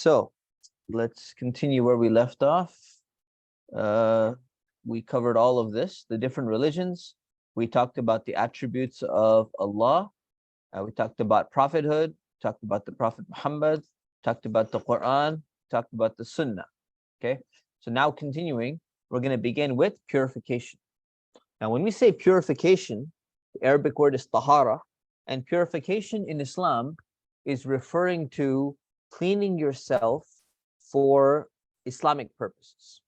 So let's continue where we left off. We covered all of this, the different religions. We talked about the attributes of Allah. We talked about prophethood, talked about the Prophet Muhammad, talked about the Quran, talked about the Sunnah. Okay, so now continuing, we're going to begin with purification. Now, when we say purification, the Arabic word is tahara, and purification in Islam is referring to cleaning yourself for Islamic purposes.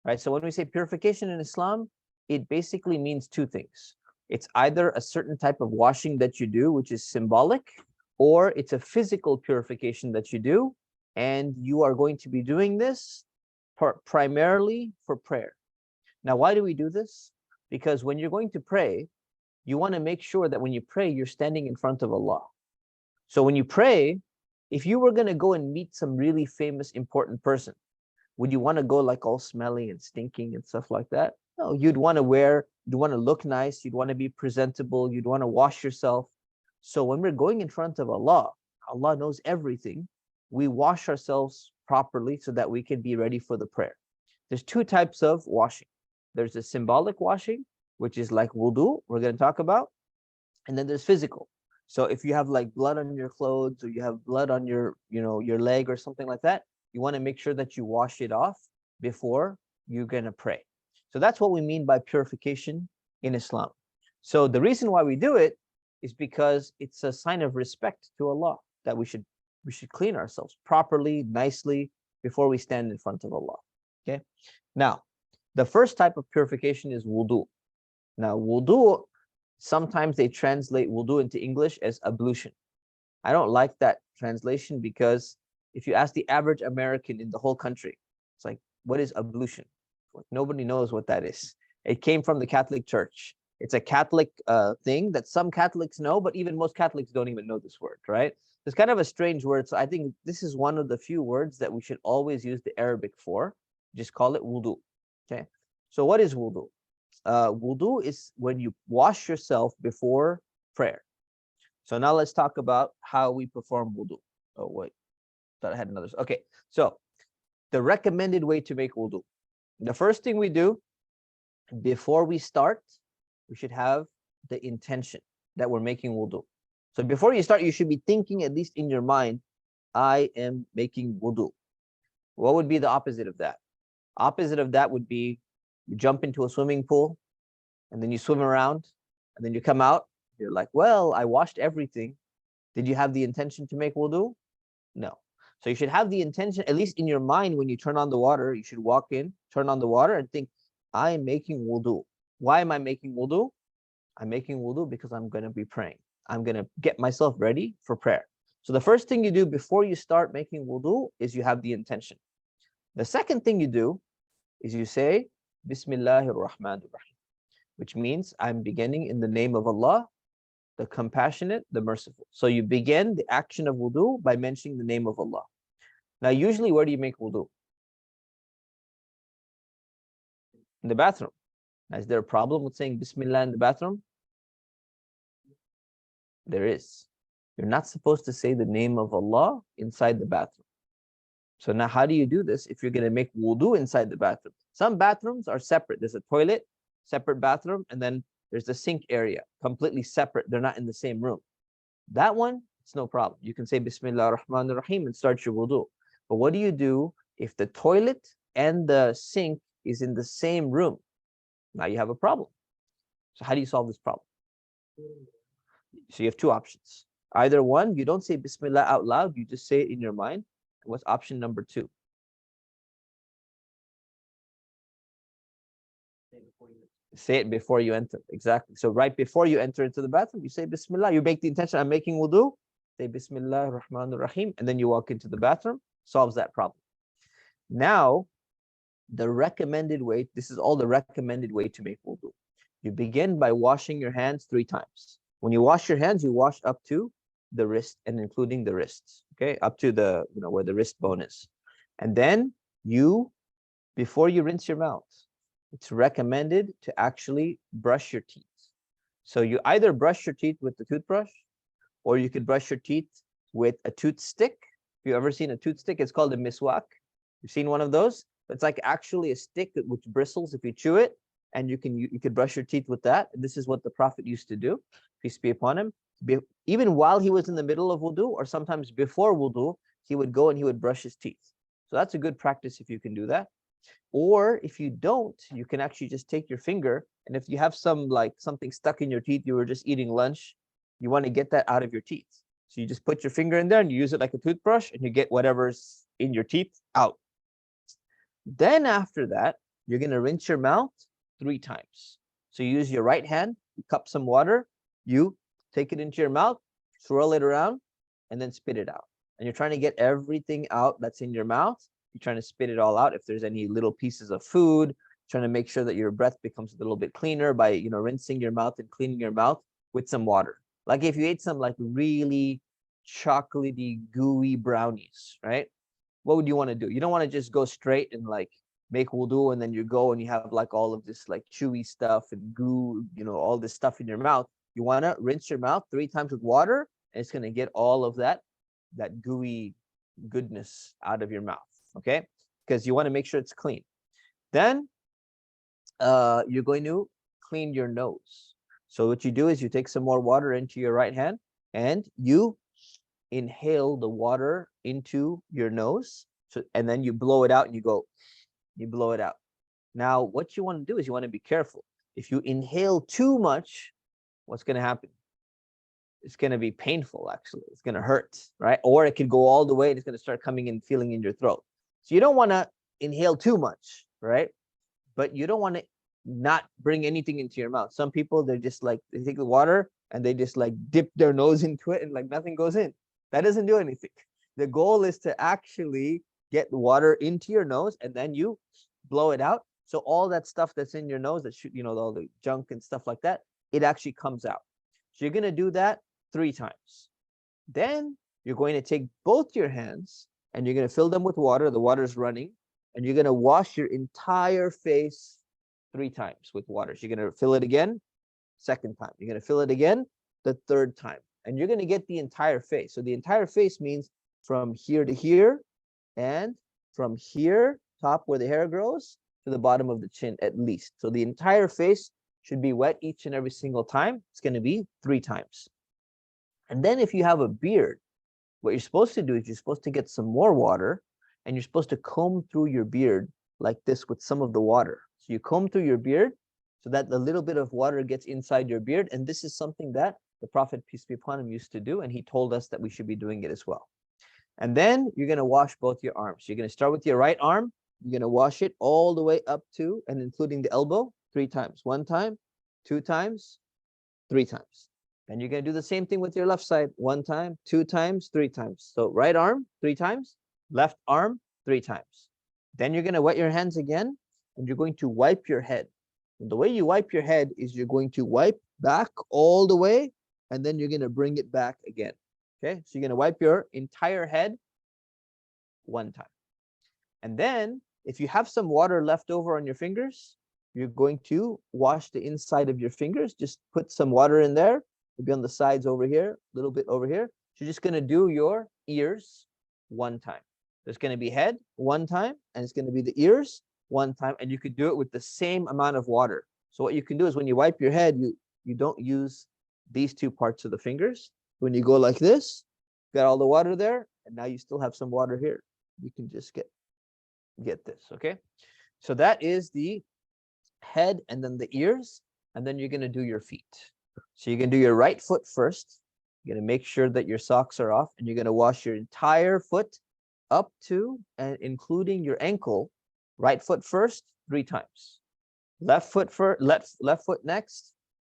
Right? So when we say purification in Islam, it basically means two things. It's either a certain type of washing that you do, which is symbolic, or it's a physical purification that you do, and you are going to be doing this primarily for prayer. Now, why do we do this? Because when you're going to pray, you want to make sure that when you pray, you're standing in front of Allah. So when you pray, if you were going to go and meet some really famous, important person, would you want to go like all smelly and stinking and stuff like that? No, you'd want to look nice, you'd want to be presentable, you'd want to wash yourself. So when we're going in front of Allah, Allah knows everything. We wash ourselves properly so that we can be ready for the prayer. There's two types of washing. There's a symbolic washing, which is like wudu, we're going to talk about. And then there's physical. So if you have like blood on your clothes, or you have blood on your leg or something like that, you want to make sure that you wash it off before you're going to pray. So that's what we mean by purification in Islam. So the reason why we do it is because it's a sign of respect to Allah, that we should clean ourselves properly, nicely, before we stand in front of Allah. Okay. Now, the first type of purification is wudu. Now, wudu, sometimes they translate wudu into English as ablution. I don't like that translation, because if you ask the average American in the whole country, it's like, what is ablution? Nobody knows what that is. It came from the Catholic Church. It's a Catholic thing that some Catholics know, but even most Catholics don't even know this word, right? It's kind of a strange word. So I think this is one of the few words that we should always use the Arabic for. Just call it wudu. Okay. So what is wudu? Wudu is when you wash yourself before prayer. So now let's talk about how we perform wudu. Oh, wait. Thought I had another. Okay. So the recommended way to make wudu. The first thing we do before we start, we should have the intention that we're making wudu. So before you start, you should be thinking, at least in your mind, I am making wudu. What would be the opposite of that? Opposite of that would be you jump into a swimming pool and then you swim around and then you come out. You're like, well, I washed everything. Did you have the intention to make wudu? No. So you should have the intention, at least in your mind, when you turn on the water, you should walk in, turn on the water and think, I am making wudu. Why am I making wudu? I'm making wudu because I'm going to be praying. I'm going to get myself ready for prayer. So the first thing you do before you start making wudu is you have the intention. The second thing you do is you say, Bismillahir Rahmanir Rahim, which means I'm beginning in the name of Allah, the compassionate, the merciful. So you begin the action of wudu by mentioning the name of Allah. Now, usually, where do you make wudu? In the bathroom. Now, is there a problem with saying Bismillah in the bathroom? There is. You're not supposed to say the name of Allah inside the bathroom. So now how do you do this if you're going to make wudu inside the bathroom? Some bathrooms are separate. There's a toilet, separate bathroom, and then there's the sink area, completely separate. They're not in the same room. That one, it's no problem. You can say Bismillah ar-Rahman ar-Rahim and start your wudu. But what do you do if the toilet and the sink is in the same room? Now you have a problem. So how do you solve this problem? So you have two options. Either one, you don't say Bismillah out loud, you just say it in your mind. What's option number two? Say it before you enter. Exactly. So right before you enter into the bathroom, you say Bismillah. You make the intention, I'm making wudu. Say Bismillah ar-Rahman ar-Rahim. And then you walk into the bathroom. Solves that problem. Now, the recommended way, this is all the recommended way to make wudu. You begin by washing your hands 3 times. When you wash your hands, you wash up to the wrist and including the wrists. Okay, up to the, where the wrist bone is. And then before you rinse your mouth, it's recommended to actually brush your teeth. So you either brush your teeth with the toothbrush, or you could brush your teeth with a toothstick, If you've ever seen a toothstick, it's called a miswak. You've seen one of those? It's like actually a stick which bristles if you chew it, and you could brush your teeth with that. This is what the Prophet used to do, peace be upon him. Even while he was in the middle of wudu, or sometimes before wudu, he would go and he would brush his teeth. So that's a good practice if you can do that. Or if you don't, you can actually just take your finger, and if you have something stuck in your teeth, you were just eating lunch, you want to get that out of your teeth. So you just put your finger in there and you use it like a toothbrush, and you get whatever's in your teeth out. Then after that, you're going to rinse your mouth 3 times. So you use your right hand, you cup some water, you take it into your mouth, swirl it around, and then spit it out. And you're trying to get everything out that's in your mouth. You're trying to spit it all out. If there's any little pieces of food, trying to make sure that your breath becomes a little bit cleaner by, rinsing your mouth and cleaning your mouth with some water. Like if you ate some like really chocolatey, gooey brownies, right? What would you want to do? You don't want to just go straight and like make wudu and then you go and you have like all of this like chewy stuff and goo, all this stuff in your mouth. You want to rinse your mouth 3 times with water, and it's going to get all of that gooey goodness out of your mouth, okay? Because you want to make sure it's clean. Then you're going to clean your nose. So what you do is you take some more water into your right hand and you inhale the water into your nose. And then you blow it out and you blow it out. Now, what you want to do is you want to be careful. If you inhale too much, what's going to happen? It's going to be painful, actually. It's going to hurt, right? Or it could go all the way and it's going to start coming and feeling in your throat. So you don't want to inhale too much, right? But you don't want to not bring anything into your mouth. Some people, they're just like, they take the water and they just like dip their nose into it and like nothing goes in. That doesn't do anything. The goal is to actually get the water into your nose and then you blow it out. So all that stuff that's in your nose, that should, all the junk and stuff like that, it actually comes out. So you're going to do that 3 times. Then you're going to take both your hands and you're going to fill them with water. The water's running, and you're going to wash your entire face 3 times with water. So you're going to fill it again, 2nd time. You're going to fill it again, the 3rd time. And you're going to get the entire face. So the entire face means from here to here, and from here, top where the hair grows, to the bottom of the chin at least. So the entire face should be wet each and every single time. It's going to be 3 times. And then if you have a beard, what you're supposed to do is you're supposed to get some more water, and you're supposed to comb through your beard like this with some of the water. So you comb through your beard so that the little bit of water gets inside your beard. And this is something that the Prophet, peace be upon him, used to do, and he told us that we should be doing it as well. And then you're going to wash both your arms. You're going to start with your right arm. You're going to wash it all the way up to and including the elbow 3 times. 1 time, 2 times, 3 times. And you're going to do the same thing with your left side. 1 time, 2 times, 3 times. So right arm 3 times, left arm 3 times. Then you're going to wet your hands again, and you're going to wipe your head. And the way you wipe your head is you're going to wipe back all the way, and then you're going to bring it back again. Okay, so you're going to wipe your entire head 1 time. And then if you have some water left over on your fingers, you're going to wash the inside of your fingers. Just put some water in there, maybe on the sides over here, a little bit over here. So you're just going to do your ears 1 time. There's going to be head 1 time, and it's going to be the ears 1 time, and you could do it with the same amount of water. So what you can do is when you wipe your head, you don't use these 2 parts of the fingers. When you go like this, got all the water there, and now you still have some water here. You can just get this, okay? So that is the head and then the ears, and then you're going to do your feet. So you're going to do your right foot first. You're going to make sure that your socks are off, and you're going to wash your entire foot up to and including your ankle. Right foot first 3 times. Left foot next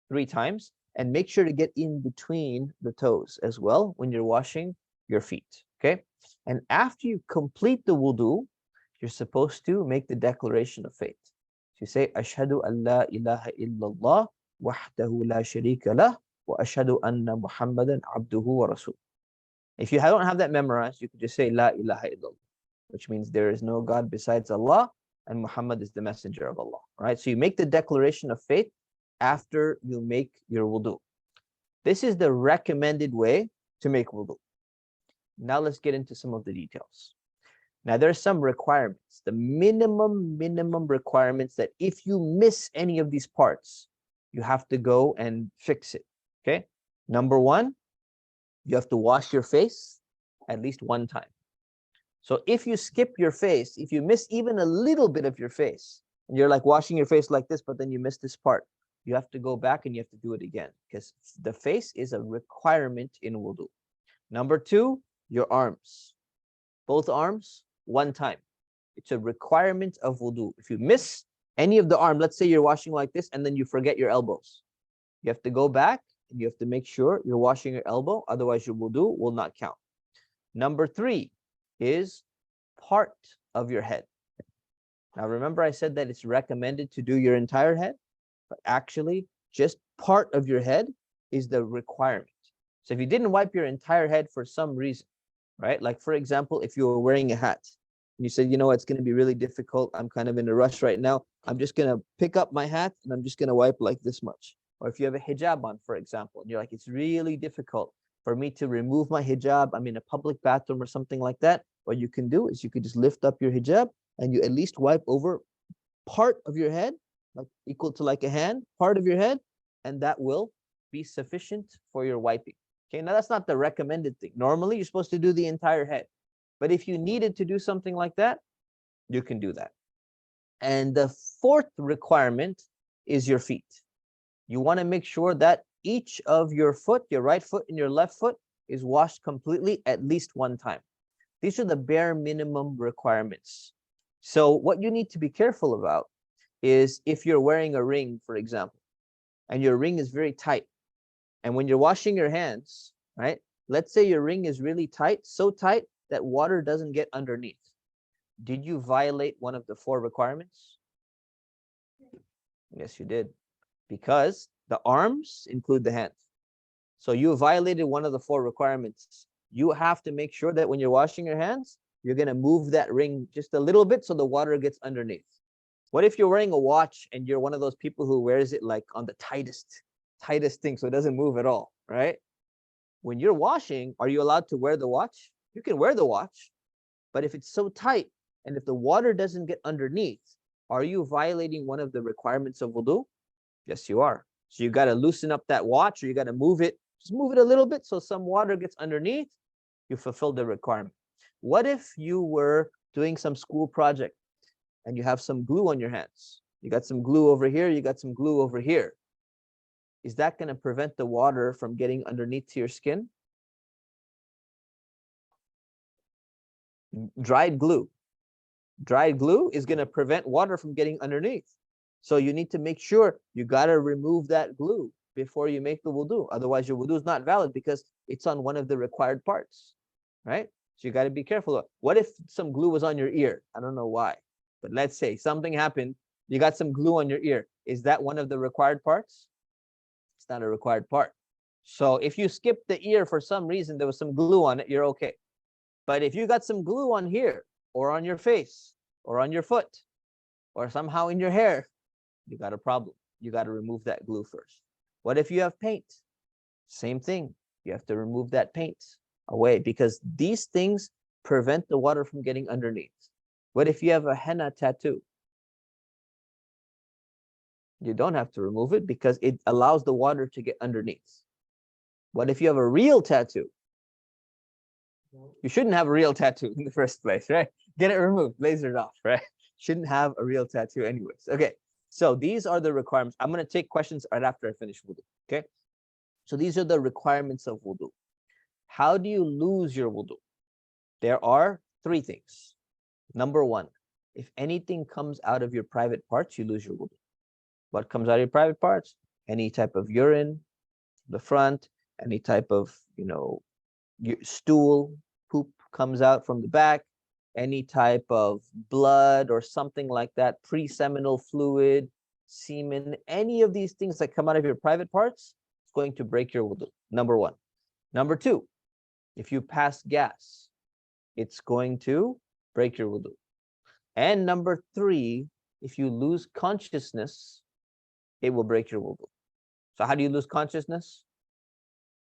3 times. And make sure to get in between the toes as well when you're washing your feet, okay? And after you complete the wudu, you're supposed to make the declaration of faith. So you say, Ashhadu an la ilaha illallah wahdahu la sharika lah wa ashhadu anna Muhammadan abduhu wa rasul. If you don't have that memorized, you could just say La ilaha illallah, which means there is no God besides Allah and Muhammad is the messenger of Allah, right? So you make the declaration of faith after you make your wudu. This is the recommended way to make wudu. Now let's get into some of the details. Now there's some requirements, the minimum requirements that if you miss any of these parts, you have to go and fix it, okay? Number one, you have to wash your face at least one time. So if you skip your face, if you miss even a little bit of your face, and you're like washing your face like this, but then you miss this part, you have to go back and you have to do it again, because the face is a requirement in wudu. Number two, your arms. Both arms, one time. It's a requirement of wudu. If you miss any of the arm, let's say you're washing like this and then you forget your elbows, you have to go back and you have to make sure you're washing your elbow, otherwise your wudu will not count. Number three is part of your head. Now remember I said that it's recommended to do your entire head, but actually just part of your head is the requirement. So if you didn't wipe your entire head for some reason, right? Like for example, if you were wearing a hat and you said, you know, it's going to be really difficult, I'm kind of in a rush right now, I'm just going to pick up my hat and I'm just going to wipe like this much. Or if you have a hijab on, for example, and you're like, it's really difficult for me to remove my hijab, I'm in a public bathroom or something like that, what you can do is you could just lift up your hijab and you at least wipe over part of your head, like equal to like a hand, part of your head, and that will be sufficient for your wiping. Okay, now that's not the recommended thing. Normally, you're supposed to do the entire head. But if you needed to do something like that, you can do that. And the fourth requirement is your feet. You want to make sure that each of your foot, your right foot and your left foot, is washed completely at least one time. These are the bare minimum requirements. So what you need to be careful about is if you're wearing a ring, for example, and your ring is very tight, and when you're washing your hands, right, let's say your ring is really tight, so tight that water doesn't get underneath. Did you violate one of the four requirements? Yes, you did. Because the arms include the hands. So you violated one of the four requirements. You have to make sure that when you're washing your hands, you're going to move that ring just a little bit so the water gets underneath. What if you're wearing a watch and you're one of those people who wears it like on the tightest thing so it doesn't move at all, right? When you're washing, are you allowed to wear the watch? You can wear the watch, but if it's so tight and if the water doesn't get underneath, are you violating one of the requirements of wudu? Yes, you are. So you got to loosen up that watch, or you got to move it, just move it a little bit so some water gets underneath. You fulfill the requirement. What if you were doing some school project and you have some glue on your hands? You got some glue over here, you got some glue over here. Is that going to prevent the water from getting underneath to your skin? Dried glue. Dried glue is going to prevent water from getting underneath. So you need to make sure you got to remove that glue before you make the wudu. Otherwise, your wudu is not valid because it's on one of the required parts, right? So you got to be careful. What if some glue was on your ear? I don't know why, but let's say something happened. You got some glue on your ear. Is that one of the required parts? It's not a required part. So if you skip the ear for some reason, there was some glue on it, you're okay. But if you got some glue on here or on your face or on your foot or somehow in your hair, you got a problem. You got to remove that glue first. What if you have paint? Same thing. You have to remove that paint away because these things prevent the water from getting underneath. What if you have a henna tattoo? You don't have to remove it because it allows the water to get underneath. What if you have a real tattoo? You shouldn't have a real tattoo in the first place, right? Get it removed, laser it off, right? Shouldn't have a real tattoo anyways. Okay. So these are the requirements. I'm going to take questions right after I finish wudu. Okay. So these are the requirements of wudu. How do you lose your wudu? There are three things. Number one, if anything comes out of your private parts, you lose your wudu. What comes out of your private parts? Any type of urine, the front, any type of, stool, poop comes out from the back, any type of blood or something like that, pre-seminal fluid, semen, any of these things that come out of your private parts, it's going to break your wudu. Number one. Number two, if you pass gas, it's going to break your wudu. And number three, if you lose consciousness, it will break your wudu. So how do you lose consciousness?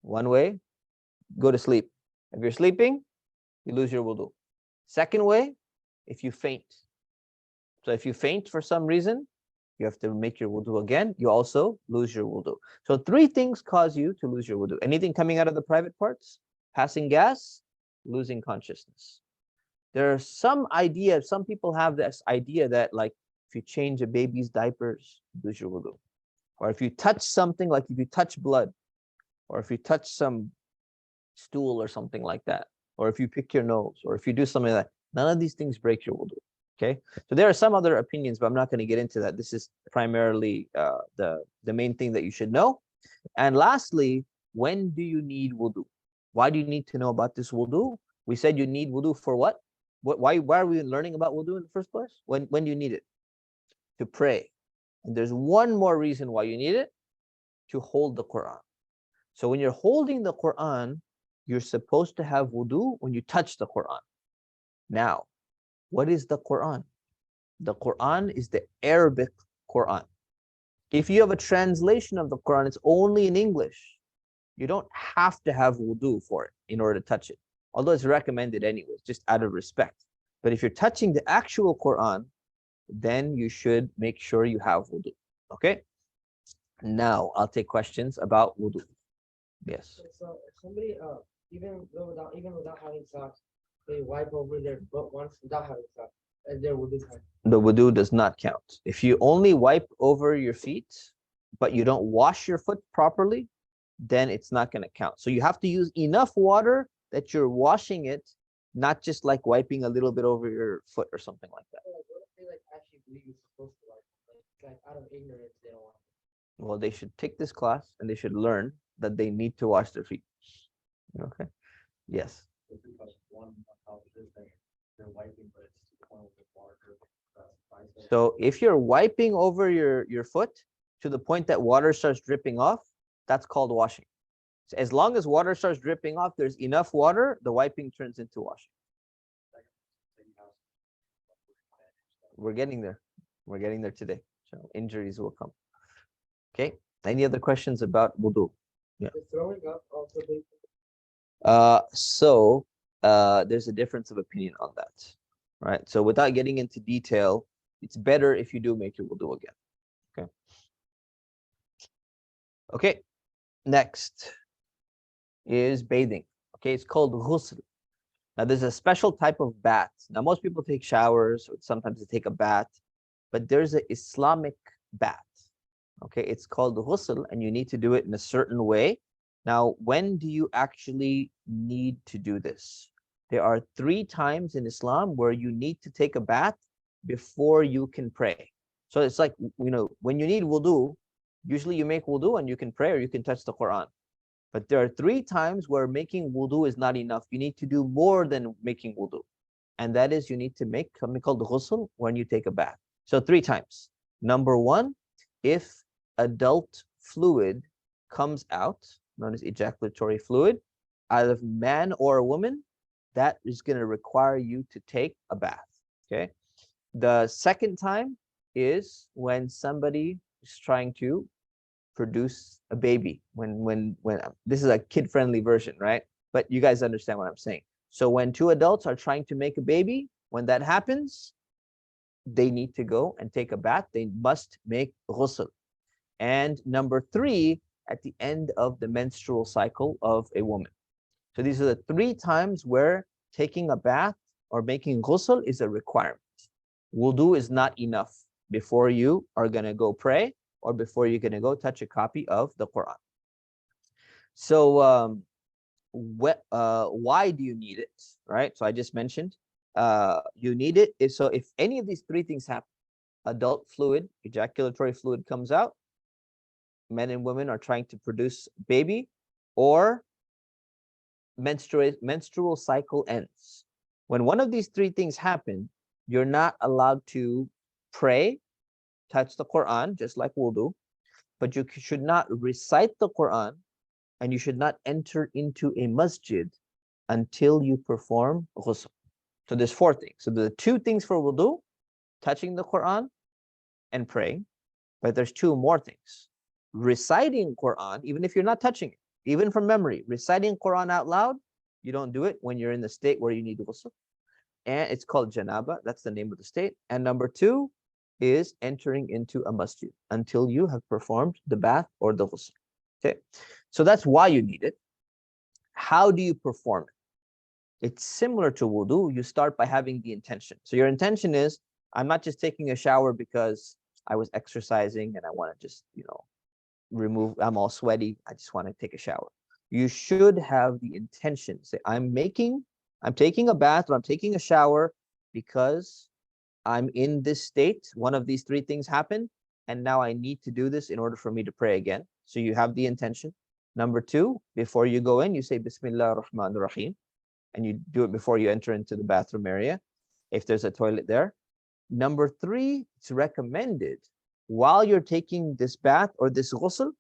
One way, go to sleep. If you're sleeping, you lose your wudu. Second way, if you faint. So if you faint for some reason, you have to make your wudu again. You also lose your wudu. So three things cause you to lose your wudu. Anything coming out of the private parts, passing gas, losing consciousness. There are some people have this idea that like if you change a baby's diapers, you lose your wudu. Or if you touch something, like if you touch blood, or if you touch some stool or something like that, or if you pick your nose, or if you do something like that, none of these things break your wudu. Okay, so there are some other opinions, but I'm not going to get into that. This is primarily the main thing that you should know. And lastly, when do you need wudu? Why do you need to know about this wudu? We said you need wudu for what? Why are we learning about wudu in the first place? When do you need it? To pray. And there's one more reason why you need it, to hold the Quran. So when you're holding the Quran, you're supposed to have wudu when you touch the Quran. Now, what is the Quran? The Quran is the Arabic Quran. If you have a translation of the Quran, it's only in English. You don't have to have wudu for it in order to touch it. Although it's recommended anyways, just out of respect. But if you're touching the actual Quran, then you should make sure you have wudu. Okay? Now I'll take questions about wudu. Yes. So if somebody even without having socks, they wipe over their foot once without having socks, and their wudu time. The wudu does not count. If you only wipe over your feet, but you don't wash your foot properly, then it's not going to count. So you have to use enough water that you're washing it, not just like wiping a little bit over your foot or something like that. What if they like actually believe you're supposed to wipe? Like out of ignorance, they don't want. Well, they should take this class and they should learn that they need to wash their feet. Okay. Yes. So if you're wiping over your foot to the point that water starts dripping off, that's called washing. So as long as water starts dripping off, there's enough water, the wiping turns into washing. We're getting there. We're getting there today. So injuries will come. Okay. Any other questions about wudu? Yeah. Throwing up also big. There's a difference of opinion on that, right? So without getting into detail, it's better if you do make your wudu again. Okay. Okay. Next is bathing. Okay, it's called ghusl. Now there's a special type of bath. Now most people take showers, or sometimes they take a bath, but there's an Islamic bath. Okay, it's called ghusl, and you need to do it in a certain way. Now, when do you actually need to do this? There are 3 times in Islam where you need to take a bath before you can pray. So it's like, when you need wudu, usually you make wudu and you can pray or you can touch the Quran. But there are 3 times where making wudu is not enough. You need to do more than making wudu. And that is, you need to make something called ghusl when you take a bath. So 3 times. Number 1, if adult fluid comes out, known as ejaculatory fluid, out of man or a woman, that is going to require you to take a bath. Okay. The second time is when somebody is trying to produce a baby. When this is a kid-friendly version, right? But you guys understand what I'm saying. So when 2 adults are trying to make a baby, when that happens, they need to go and take a bath. They must make ghusl. And number 3, at the end of the menstrual cycle of a woman. So these are the 3 times where taking a bath or making ghusl is a requirement. Wudu is not enough before you are going to go pray or before you're going to go touch a copy of the Quran. So why do you need it, right? So I just mentioned you need it. If any of these 3 things happen, adult fluid, ejaculatory fluid comes out, men and women are trying to produce baby, or menstrual cycle ends. When one of these 3 things happen, you're not allowed to pray, touch the Quran, just like wudu, but you should not recite the Quran, and you should not enter into a masjid until you perform ghusl. So there's 4 things. So there are 2 things for wudu, touching the Quran and praying, but there's 2 more things. Reciting Quran, even if you're not touching it, even from memory, reciting Quran out loud You don't do it when you're in the state where you need ghusl. And it's called janaba. That's the name of the state. And number two is entering into a masjid until you have performed the bath or the ghusl. Okay, so that's why you need it. How do you perform it? It's similar to wudu. You start by having the intention. So your intention is, I'm not just taking a shower because I was exercising and I want to just, remove, I'm all sweaty, I just want to take a shower. You should have the intention. Say, I'm taking a bath or I'm taking a shower because I'm in this state. One of these three things happened, and now I need to do this in order for me to pray again. So you have the intention. Number two, before you go in, you say Bismillah ar-Rahman ar-Rahim, and you do it before you enter into the bathroom area, if there's a toilet there. Number three, it's recommended while you're taking this bath or this ghusl,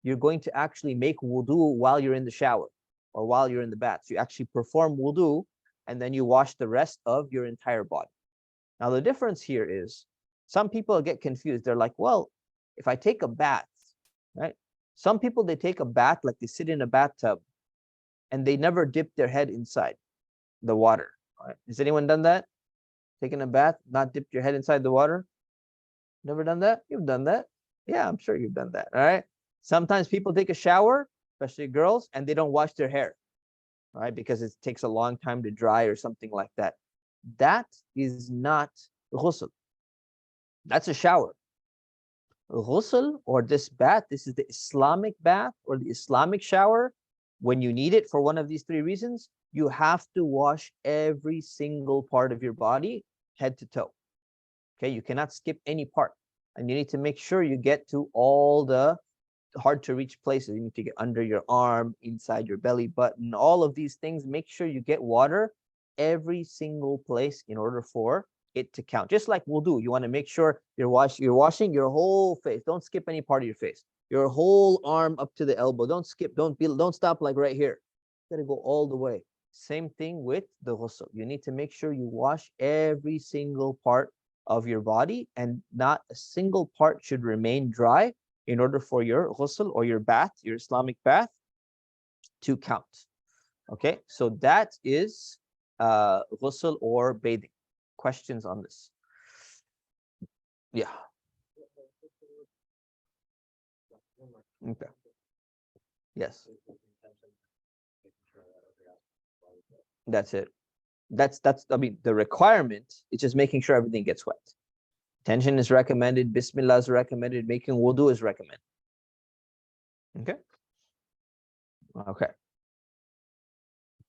you're going to actually make wudu while you're in the shower or while you're in the bath. So you actually perform wudu and then you wash the rest of your entire body. Now, the difference here is some people get confused. They're like, well, if I take a bath, right? Some people, they take a bath, like they sit in a bathtub and they never dip their head inside the water. Right? Has anyone done that? Taken a bath, not dipped your head inside the water? Never done that? You've done that. Yeah, I'm sure you've done that. All right. Sometimes people take a shower, especially girls, and they don't wash their hair, right? Because it takes a long time to dry or something like that. That is not ghusl. That's a shower. Ghusl, or this bath, this is the Islamic bath or the Islamic shower. When you need it for one of these three reasons, you have to wash every single part of your body, head to toe. Okay, you cannot skip any part. And you need to make sure you get to all the hard to reach places. You need to get under your arm, inside your belly button, all of these things. Make sure you get water every single place in order for it to count. Just like wudu, you want to make sure you're washing your whole face. Don't skip any part of your face. Your whole arm up to the elbow. Don't skip, don't stop like right here. You gotta go all the way. Same thing with the ghusl. You need to make sure you wash every single part of your body, and not a single part should remain dry in order for your ghusl or your bath, your Islamic bath, to count. Okay, so that is ghusl or bathing. Questions on this? Yeah. Okay. Yes. That's it. That's I mean, the requirement is just making sure everything gets wet. Tension is recommended, Bismillah is recommended, making wudu is recommended. Okay. Okay.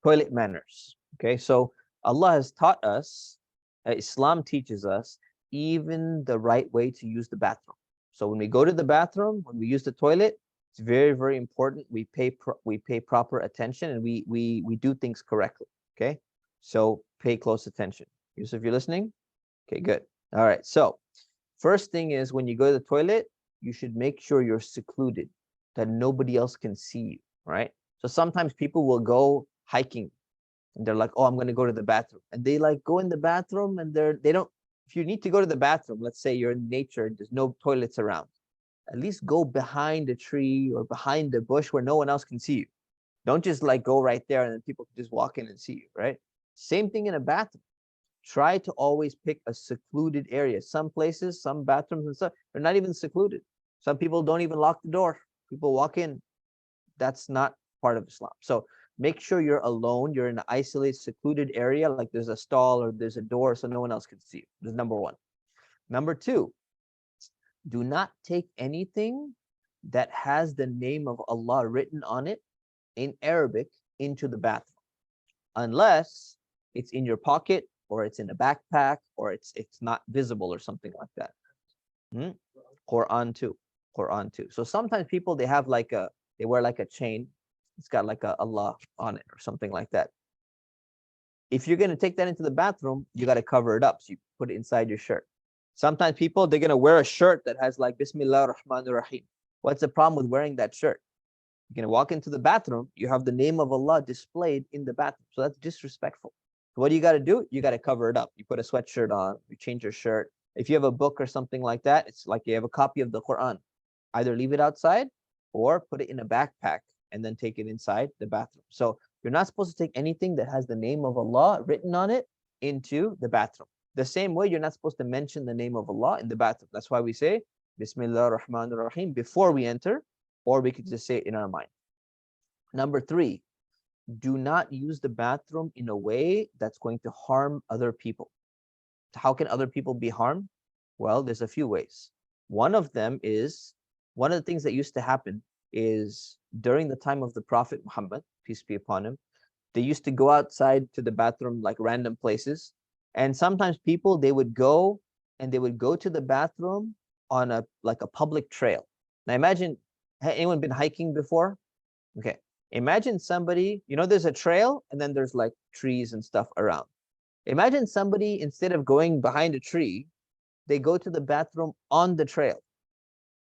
Toilet manners. Okay, so Allah has taught us, Islam teaches us even the right way to use the bathroom. So when we go to the bathroom, when we use the toilet, it's very, very important we pay proper attention and we do things correctly. Okay, so pay close attention. Yusuf, you're listening? Okay, good. All right, so first thing is, when you go to the toilet, you should make sure you're secluded, that nobody else can see you, right? So sometimes people will go hiking and they're like, oh, I'm going to go to the bathroom. And they like go in the bathroom and they don't, if you need to go to the bathroom, let's say you're in nature, there's no toilets around, at least go behind a tree or behind a bush where no one else can see you. Don't just like go right there and then people can just walk in and see you, right? Same thing in a bathroom. Try to always pick a secluded area. Some places, some bathrooms and stuff, they're not even secluded. Some people don't even lock the door. People walk in. That's not part of Islam. So make sure you're alone. You're in an isolated, secluded area, like there's a stall or there's a door so no one else can see you. That's number one. Number two, do not take anything that has the name of Allah written on it in Arabic into the bathroom, unless it's in your pocket or it's in a backpack or it's not visible or something like that. Quran too. Quran too. So sometimes people, they wear like a chain. It's got like a Allah on it or something like that. If you're going to take that into the bathroom, you got to cover it up. So you put it inside your shirt. Sometimes people, they're going to wear a shirt that has like Bismillah ar-Rahman ar-Rahim. What's the problem with wearing that shirt? You're going to walk into the bathroom, you have the name of Allah displayed in the bathroom. So that's disrespectful. So what do you got to do? You got to cover it up. You put a sweatshirt on, you change your shirt. If you have a book or something like that, it's like you have a copy of the Quran. Either leave it outside or put it in a backpack and then take it inside the bathroom. So You're not supposed to take anything that has the name of Allah written on it into the bathroom. The same way you're not supposed to mention the name of Allah in the bathroom. That's why we say Bismillah ar-Rahman ar-Rahim before we enter, or we could just say it in our mind. Number 3, do not use the bathroom in a way that's going to harm other people. How can other people be harmed? Well, there's a few ways. One of them is, one of the things that used to happen is during the time of the Prophet Muhammad, peace be upon him, they used to go outside to the bathroom, like random places. And sometimes people, they would go to the bathroom on a public trail. Now imagine, anyone been hiking before? Okay. Imagine somebody, there's a trail and then there's like trees and stuff around. Imagine somebody, instead of going behind a tree, they go to the bathroom on the trail.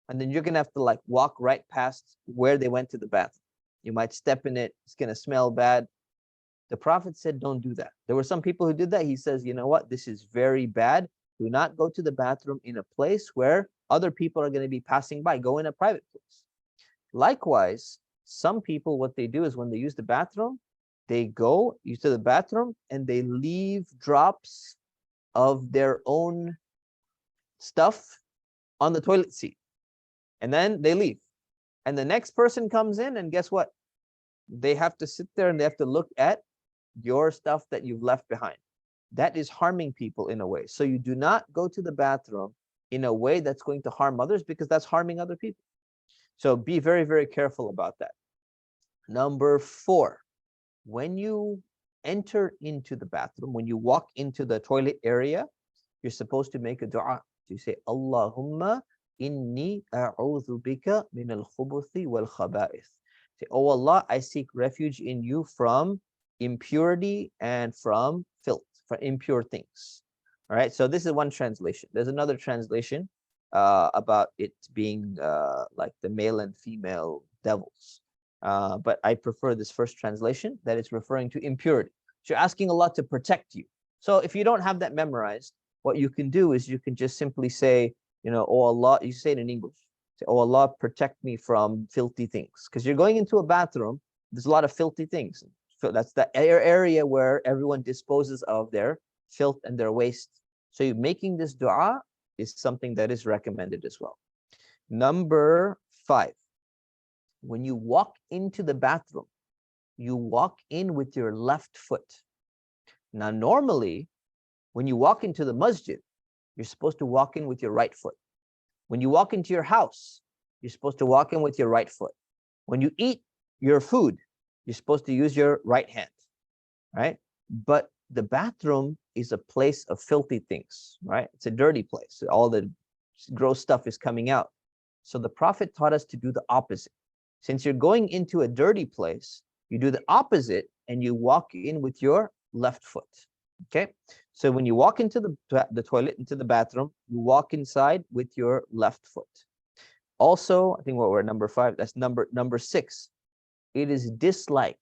And then you're going to have to like walk right past where they went to the bathroom. You might step in it. It's going to smell bad. The Prophet said, don't do that. There were some people who did that. He says, you know what? This is very bad. Do not go to the bathroom in a place where other people are going to be passing by. Go in a private place. Likewise, some people, what they do is when they use the bathroom, they go to the bathroom and they leave drops of their own stuff on the toilet seat. And then they leave. And the next person comes in, and guess what? They have to sit there and they have to look at your stuff that you've left behind. That is harming people in a way. So you do not go to the bathroom in a way that's going to harm others, because that's harming other people. So be very, very careful about that. Number 4, when you enter into the bathroom, when you walk into the toilet area, you're supposed to make a dua. You say, Allahumma inni a'udhu bika min al-khubuthi wal khaba'ith. Say, oh Allah, I seek refuge in you from impurity and from filth, from impure things. All right, so this is one translation. There's another translation about it being like the male and female devils. But I prefer this first translation, that it's referring to impurity. So you're asking Allah to protect you. So if you don't have that memorized, what you can do is you can just simply say, oh Allah, you say it in English. Say, oh Allah, protect me from filthy things. Because you're going into a bathroom, there's a lot of filthy things. So that's the area where everyone disposes of their filth and their waste. So you're making this dua is something that is recommended as well. Number 5, when you walk into the bathroom, you walk in with your left foot. Now, normally, when you walk into the masjid, you're supposed to walk in with your right foot. When you walk into your house, you're supposed to walk in with your right foot. When you eat your food, you're supposed to use your right hand, right? But the bathroom is a place of filthy things, right? It's a dirty place. All the gross stuff is coming out. So the Prophet taught us to do the opposite. Since you're going into a dirty place, you do the opposite and you walk in with your left foot. Okay, so when you walk into the toilet, into the bathroom, you walk inside with your left foot. Also, I think what we're number 5, that's number 6. It is disliked.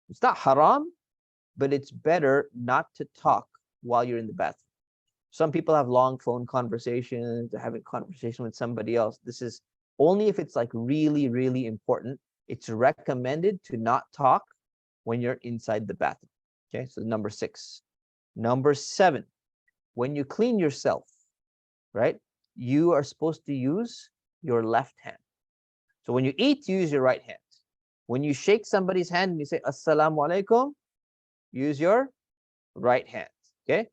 It's not haram, but it's better not to talk while you're in the bathroom. Some people have long phone conversations, they're having conversation with somebody else. This is only if it's like really, really important. It's recommended to not talk when you're inside the bathroom. Okay, so number 6. Number 7, when you clean yourself, right, you are supposed to use your left hand. So when you eat, you use your right hand. When you shake somebody's hand and you say, Assalamu alaikum, use your right hand, okay?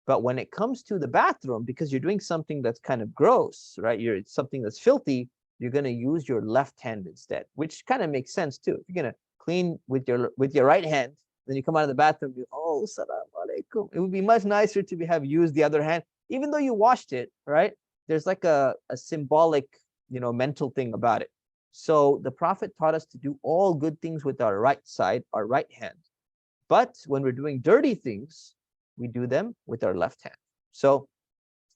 But when it comes to the bathroom, because you're doing something that's kind of gross, right, it's something that's filthy, you're going to use your left hand instead, which kind of makes sense too. If you're going to clean with your right hand, then you come out of the bathroom, oh, Assalamu alaikum. It would be much nicer to have used the other hand, even though you washed it, right? There's like a symbolic, mental thing about it. So the Prophet taught us to do all good things with our right side, our right hand. But when we're doing dirty things, we do them with our left hand. So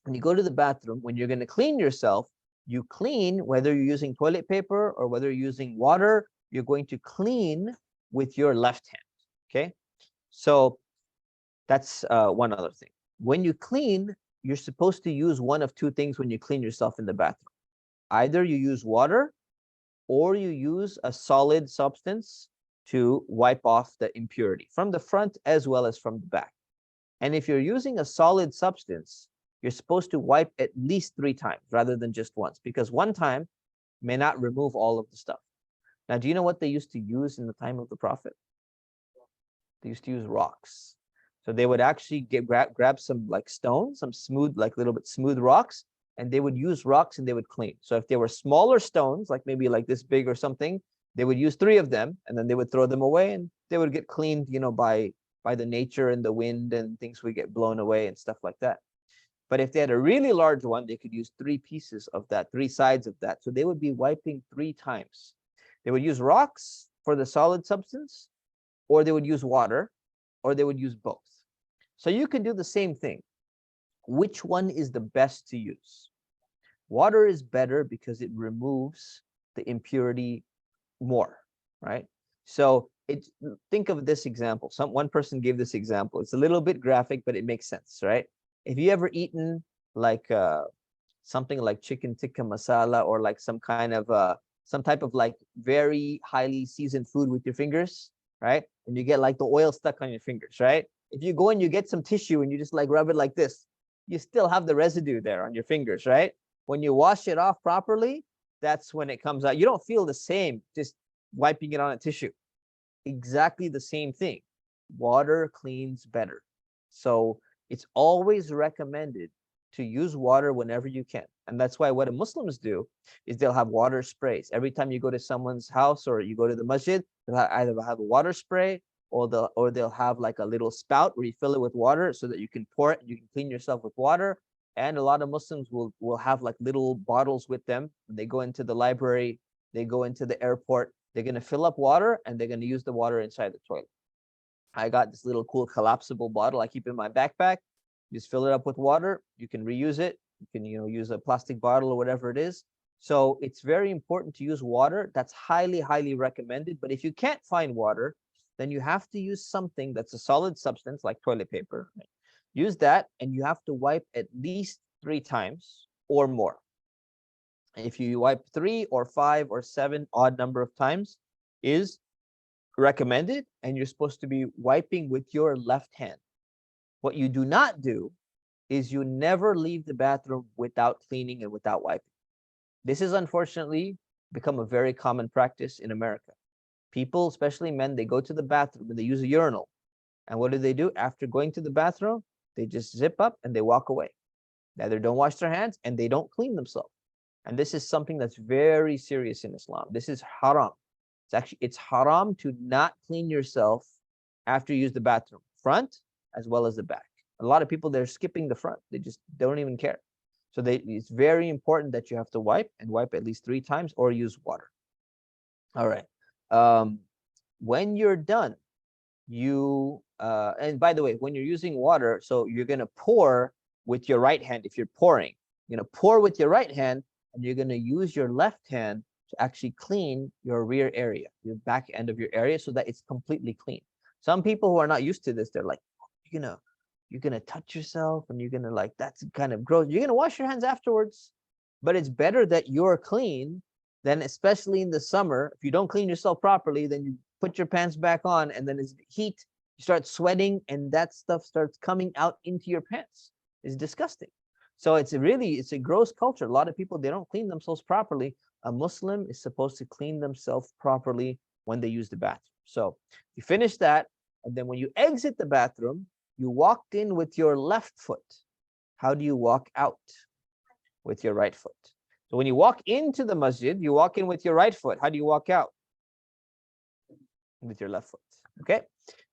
when you go to the bathroom, when you're going to clean yourself, you clean, whether you're using toilet paper or whether you're using water, you're going to clean with your left hand. Okay, so that's one other thing. When you clean, you're supposed to use one of 2 things when you clean yourself in the bathroom. Either you use water or you use a solid substance to wipe off the impurity from the front as well as from the back. And if you're using a solid substance, you're supposed to wipe at least 3 times rather than just once, because one time may not remove all of the stuff. Now, do you know what they used to use in the time of the Prophet? They used to use rocks. So they would actually grab some like stones, some smooth, like little bit smooth rocks, and they would use rocks and they would clean. So if they were smaller stones, like maybe like this big or something, they would use 3 of them and then they would throw them away and they would get cleaned, by the nature and the wind and things would get blown away and stuff like that. But if they had a really large one, they could use 3 pieces of that, 3 sides of that. So they would be wiping 3 times. They would use rocks for the solid substance, or they would use water, or they would use both. So you can do the same thing. Which one is the best to use? Water is better because it removes the impurity more, right? So think of this example. One person gave this example. It's a little bit graphic, but it makes sense, right? If you ever eaten like something like chicken tikka masala or like some type of like very highly seasoned food with your fingers, right? And you get like the oil stuck on your fingers, right? If you go and you get some tissue and you just like rub it like this, you still have the residue there on your fingers, right? When you wash it off properly, that's when it comes out. You don't feel the same just wiping it on a tissue. Exactly the same thing. Water cleans better. So it's always recommended to use water whenever you can. And that's why what Muslims do is they'll have water sprays. Every time you go to someone's house or you go to the masjid, they'll either have a water spray or they'll have like a little spout where you fill it with water so that you can pour it, you can clean yourself with water. And a lot of Muslims will have like little bottles with them. When they go into the library, they go into the airport, they're going to fill up water and they're going to use the water inside the toilet. I got this little cool collapsible bottle I keep in my backpack. Just fill it up with water. You can reuse it. You can, use a plastic bottle or whatever it is. So it's very important to use water. That's highly, highly recommended. But if you can't find water, then you have to use something that's a solid substance like toilet paper. Right? Use that, and you have to wipe at least 3 times or more. If you wipe 3 or 5 or 7 odd number of times is recommended, and you're supposed to be wiping with your left hand. What you do not do is you never leave the bathroom without cleaning and without wiping. This has unfortunately become a very common practice in America. People, especially men, they go to the bathroom and they use a urinal. And what do? After going to the bathroom, they just zip up and they walk away. They either don't wash their hands and they don't clean themselves. And this is something that's very serious in Islam. This is haram. It's haram to not clean yourself after you use the bathroom, front as well as the back. A lot of people, they're skipping the front. They just don't even care. So it's very important that you have to wipe at least 3 times or use water. All right. When you're done, and by the way, when you're using water, so you're going to pour with your right hand. If you're pouring, you're going to pour with your right hand, and you're going to use your left hand to actually clean your rear area, your back end of your area, so that it's completely clean. Some people who are not used to this, they're like, you're gonna touch yourself, and you're gonna like, that's kind of gross. You're gonna wash your hands afterwards, but it's better that you're clean than, especially in the summer, if you don't clean yourself properly, then you put your pants back on, and then it's heat, you start sweating, and that stuff starts coming out into your pants. It's disgusting. So it's a gross culture. A lot of people, they don't clean themselves properly. A Muslim is supposed to clean themselves properly when they use the bathroom. So you finish that, and then when you exit the bathroom, you walked in with your left foot. How do you walk out? With your right foot. So when you walk into the masjid, you walk in with your right foot. How do you walk out? With your left foot. Okay.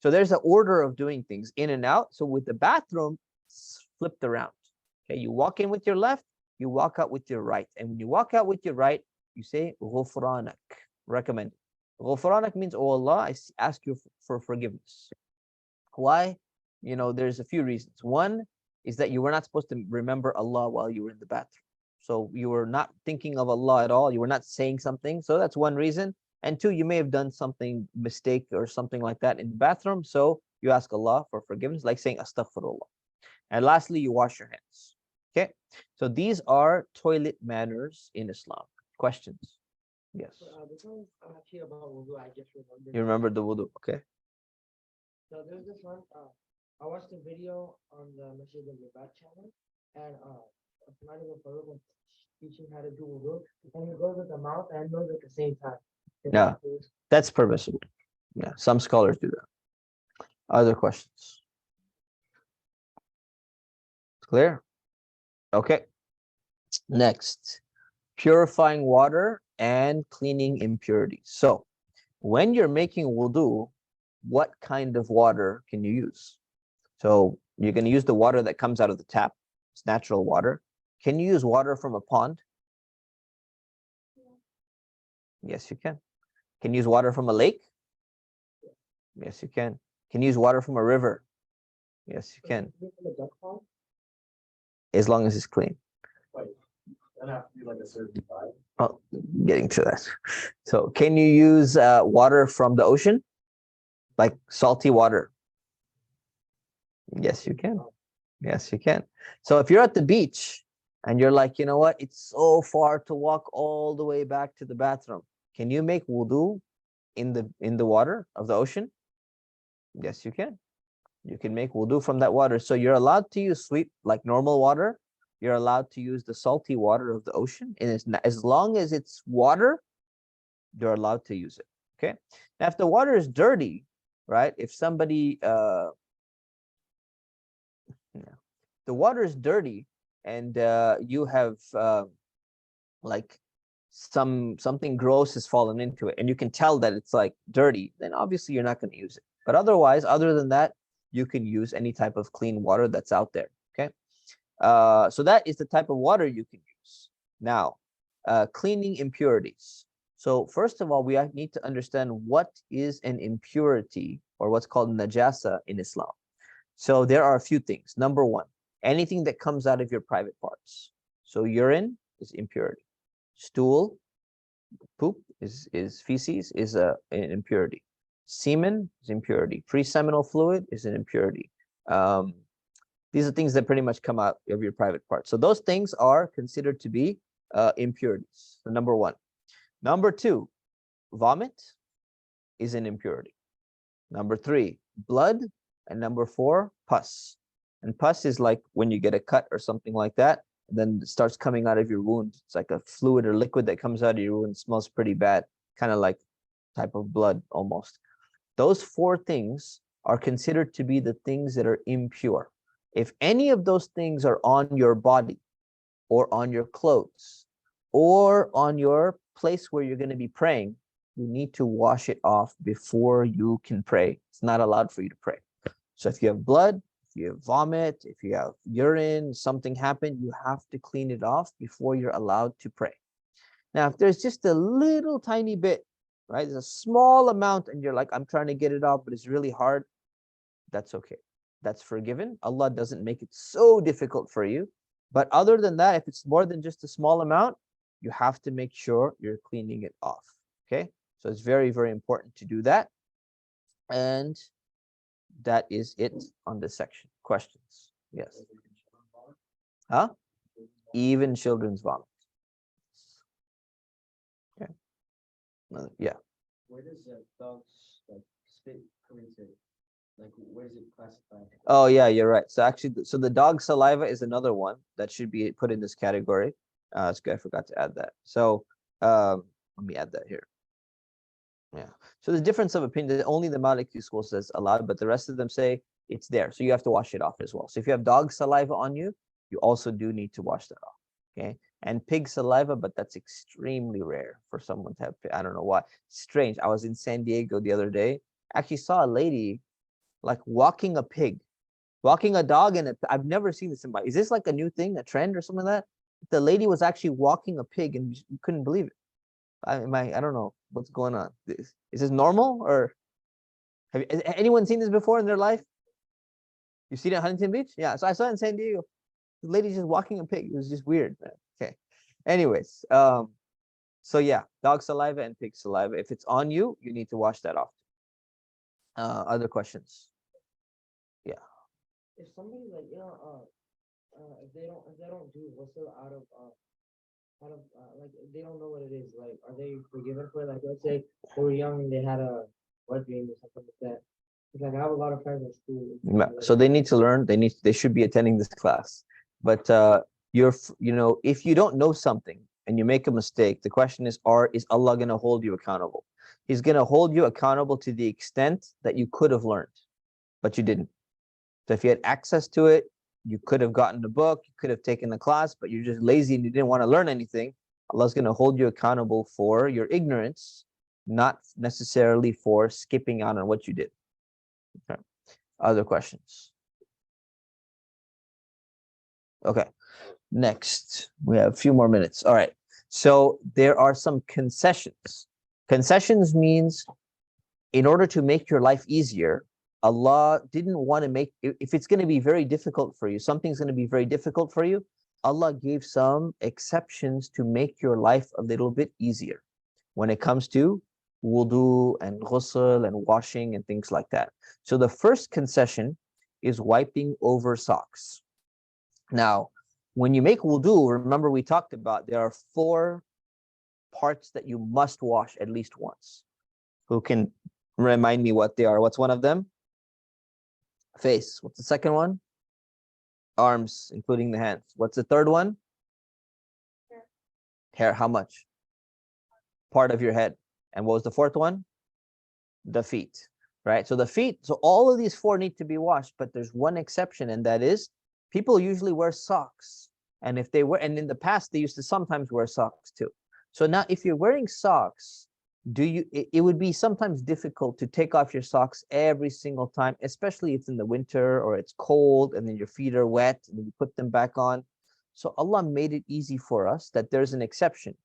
So there's an order of doing things in and out. So with the bathroom, flipped around. Okay. You walk in with your left, you walk out with your right. And when you walk out with your right, you say ghufranak. Recommended. Ghufranak means, oh Allah, I ask you for forgiveness. Why? There's a few reasons. One is that you were not supposed to remember Allah while you were in the bathroom. So you were not thinking of Allah at all. You were not saying something. So that's one reason. And 2, you may have done something mistake or something like that in the bathroom. So you ask Allah for forgiveness, like saying astaghfirullah. And lastly, you wash your hands. Okay. So these are toilet manners in Islam. Questions? Yes. This one's actually about wudu. I just remembered. You remember the wudu, okay? So there's this one. I watched a video on the Masjid al Libat channel, and not even Farouk was teaching how to do wudu, and he goes with the mouth and nose at the same time. Yeah, that's permissible. Yeah, some scholars do that. Other questions? Clear? Okay. Next, purifying water and cleaning impurities. So, when you're making wudu, what kind of water can you use? So, you're going to use the water that comes out of the tap. It's natural water. Can you use water from a pond? Yes, you can. Can you use water from a lake? Yes, you can. Can you use water from a river? Yes, you can. As long as it's clean. That have to be like a certain vibe. Oh, getting to that. So, can you use water from the ocean? Like salty water? Yes, you can. Yes, you can. So, if you're at the beach and you're like, you know what, it's so far to walk all the way back to the bathroom. Can you make wudu in the water of the ocean? Yes, you can. You can make wudu from that water. So you're allowed to use sweet, like normal water. You're allowed to use the salty water of the ocean. And it's not, as long as it's water, you're allowed to use it. Okay. Now, if the water is dirty, right? If somebody, the water is dirty and you have like something gross has fallen into it and you can tell that it's like dirty, then obviously you're not going to use it. But otherwise, other than that, you can use any type of clean water that's out there. Okay. So that is the type of water you can use. Now, cleaning impurities. So first of all, we need to understand what is an impurity or what's called najasa in Islam. So there are a few things. Number one, anything that comes out of your private parts. So urine is impurity. Stool, poop is feces, is an impurity. Semen is impurity. Pre-seminal fluid is an impurity. These are things that pretty much come out of your private parts. So those things are considered to be impurities. So number one. Number two, vomit is an impurity. Number three, blood. And number four, pus. And pus is like when you get a cut or something like that, and then it starts coming out of your wound. It's like a fluid or liquid that comes out of your wound. It smells pretty bad, kind of like type of blood almost. Those four things are considered to be the things that are impure. If any of those things are on your body or on your clothes or on your place where you're going to be praying, you need to wash it off before you can pray. It's not allowed for you to pray. So if you have blood, if you have vomit, if you have urine, something happened, you have to clean it off before you're allowed to pray. Now, if there's just a little tiny bit, right, there's a small amount and you're like, I'm trying to get it off, but it's really hard, that's okay. That's forgiven. Allah doesn't make it so difficult for you. But other than that, if it's more than just a small amount, you have to make sure you're cleaning it off. Okay. So it's very, very important to do that. And that is it on this section. Questions? Yes. Huh? Even children's vomit. Okay. Yeah. Where does dogs like spit come into? Like, where is it classified? Oh yeah, you're right. So actually, so the dog saliva is another one that should be put in this category. It's good. I forgot to add that. So let me add that here. Yeah. So the difference of opinion, only the Maliki school says allowed, but the rest of them say it's there. So you have to wash it off as well. So if you have dog saliva on you, you also do need to wash that off. Okay. And pig saliva, but that's extremely rare for someone to have. I don't know why. Strange. I was in San Diego the other day. Actually saw a lady like walking a pig, walking a dog, and I've never seen this in my. Is this like a new thing, a trend or something like that? The lady was actually walking a pig, and you couldn't believe it. I don't know what's going on. Is this normal, or has anyone seen this before in their life? You seen it at Huntington Beach? Yeah, so I saw it in San Diego. The lady just walking a pig. It was just weird, man. Okay. Anyways, so yeah, dog saliva and pig saliva. If it's on you, you need to wash that off. Other questions? Yeah. If somebody like if they don't do whistle out of out of like they don't know what it is. Like, are they forgiven for it? Like, let's say they were young and they had a wet dream or something like that. It's like I have a lot of friends at school. So they need to learn. They should be attending this class. But if you don't know something and you make a mistake, the question is Allah going to hold you accountable? He's going to hold you accountable to the extent that you could have learned, but you didn't. So if you had access to it, you could have gotten the book, you could have taken the class, but you're just lazy and you didn't want to learn anything. Allah's going to hold you accountable for your ignorance, not necessarily for skipping out on what you did. Okay. Other questions? Okay. Next, we have a few more minutes. All right. So there are some concessions. Concessions means in order to make your life easier, Allah didn't want to make, if it's going to be very difficult for you, something's going to be very difficult for you, Allah gave some exceptions to make your life a little bit easier when it comes to wudu and ghusl and washing and things like that. So the first concession is wiping over socks. Now, when you make wudu, remember we talked about there are 4 parts that you must wash at least once. Who can remind me what they are? What's one of them? Face. What's the second one? Arms, including the hands. What's the third one? Hair. How much? Part of your head. And what was the fourth one? The feet. Right? So the feet, so all of these 4 need to be washed, but there's one exception, and that is people usually wear socks. And if they were, and in the past, they used to sometimes wear socks too. So now if you're wearing socks, it would be sometimes difficult to take off your socks every single time, especially if it's in the winter or it's cold and then your feet are wet and then you put them back on. So Allah made it easy for us that there's an exception,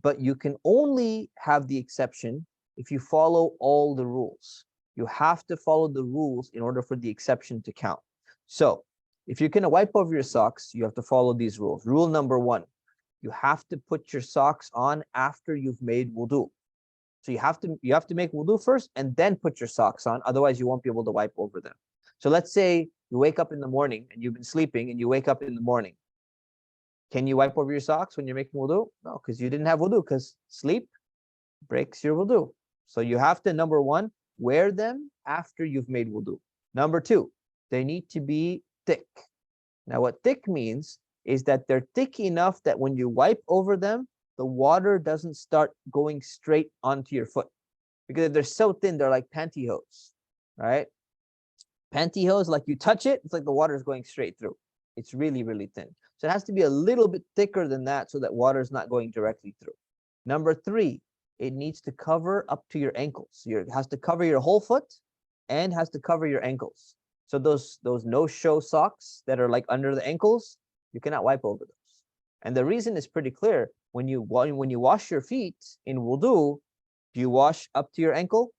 but you can only have the exception if you follow all the rules. You have to follow the rules in order for the exception to count. So if you're going to wipe over your socks, you have to follow these rules. Rule number 1, you have to put your socks on after you've made wudu. So you have to make wudu first and then put your socks on. Otherwise, you won't be able to wipe over them. So let's say you wake up in the morning and you've been sleeping and you wake up in the morning. Can you wipe over your socks when you're making wudu? No, because you didn't have wudu, because sleep breaks your wudu. So you have to, number 1, wear them after you've made wudu. Number 2, they need to be thick. Now what thick means is that they're thick enough that when you wipe over them, the water doesn't start going straight onto your foot. Because if they're so thin, they're like pantyhose, right? Pantyhose, like you touch it, it's like the water is going straight through. It's really, really thin. So it has to be a little bit thicker than that so that water is not going directly through. Number 3, it needs to cover up to your ankles. It has to cover your whole foot and has to cover your ankles. So those no-show socks that are like under the ankles, you cannot wipe over those. And the reason is pretty clear. When you wash your feet in wudu, do you wash up to your ankle?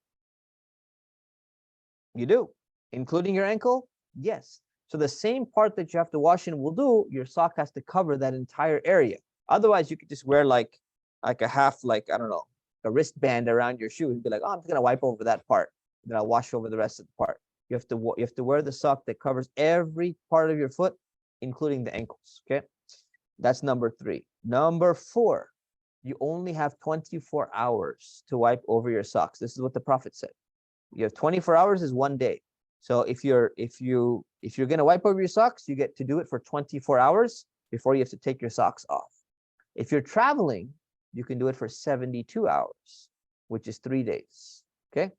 You do, including your ankle? Yes. So the same part that you have to wash in wudu, your sock has to cover that entire area. Otherwise, you could just wear like a half, like, I don't know, a wristband around your shoe and be like, oh, I'm just gonna wipe over that part, then I'll wash over the rest of the part. You have to wear the sock that covers every part of your foot, including the ankles. Okay, that's number 3. Number 4, you only have 24 hours to wipe over your socks. This is what the Prophet said. You have 24 hours is 1 day. So if you're gonna wipe over your socks, you get to do it for 24 hours before you have to take your socks off. If you're traveling, you can do it for 72 hours, which is 3 days. Okay.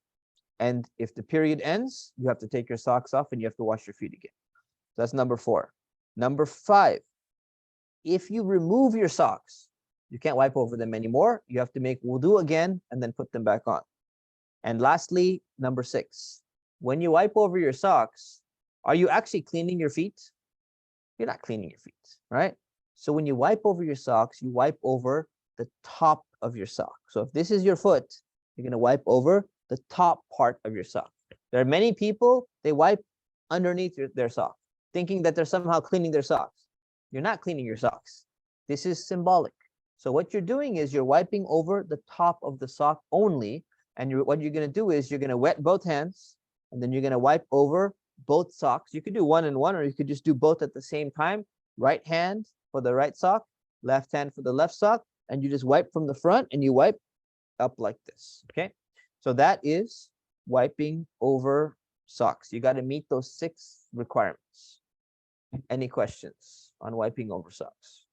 And if the period ends, you have to take your socks off and you have to wash your feet again. So that's number 4. Number 5, if you remove your socks, you can't wipe over them anymore. You have to make wudu again and then put them back on. And lastly, number 6, when you wipe over your socks, are you actually cleaning your feet? You're not cleaning your feet, right? So when you wipe over your socks, you wipe over the top of your sock. So if this is your foot, you're going to wipe over the top part of your sock. There are many people, they wipe underneath their sock, thinking that they're somehow cleaning their socks. You're not cleaning your socks. This is symbolic. So what you're doing is you're wiping over the top of the sock only. And what you're going to do is you're going to wet both hands, and then you're going to wipe over both socks. You could do 1 and 1, or you could just do both at the same time. Right hand for the right sock, left hand for the left sock, and you just wipe from the front and you wipe up like this. Okay, so that is wiping over socks. You got to meet those 6 requirements. Any questions on wiping over socks?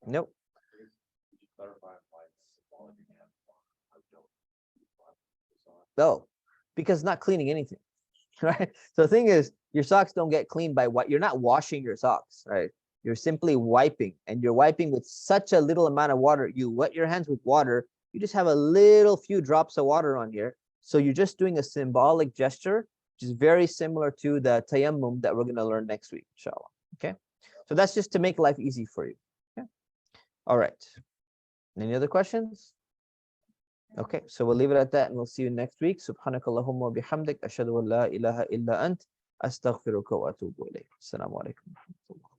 Nope. No, because not cleaning anything, right? So the thing is, your socks don't get cleaned by what you're not washing your socks, right? You're simply wiping, and you're wiping with such a little amount of water. You wet your hands with water. You just have a little few drops of water on here. So you're just doing a symbolic gesture, which is very similar to the tayammum that we're going to learn next week, inshallah. Okay. So that's just to make life easy for you. Okay. All right. Any other questions? Okay, so we'll leave it at that, and we'll see you next week. Subhanakallahumma wa bihamdik, ashhadu an la ilaha illa ant, astaghfiruka wa atubu ilayk. Assalamu alaikum wa rahmatullah.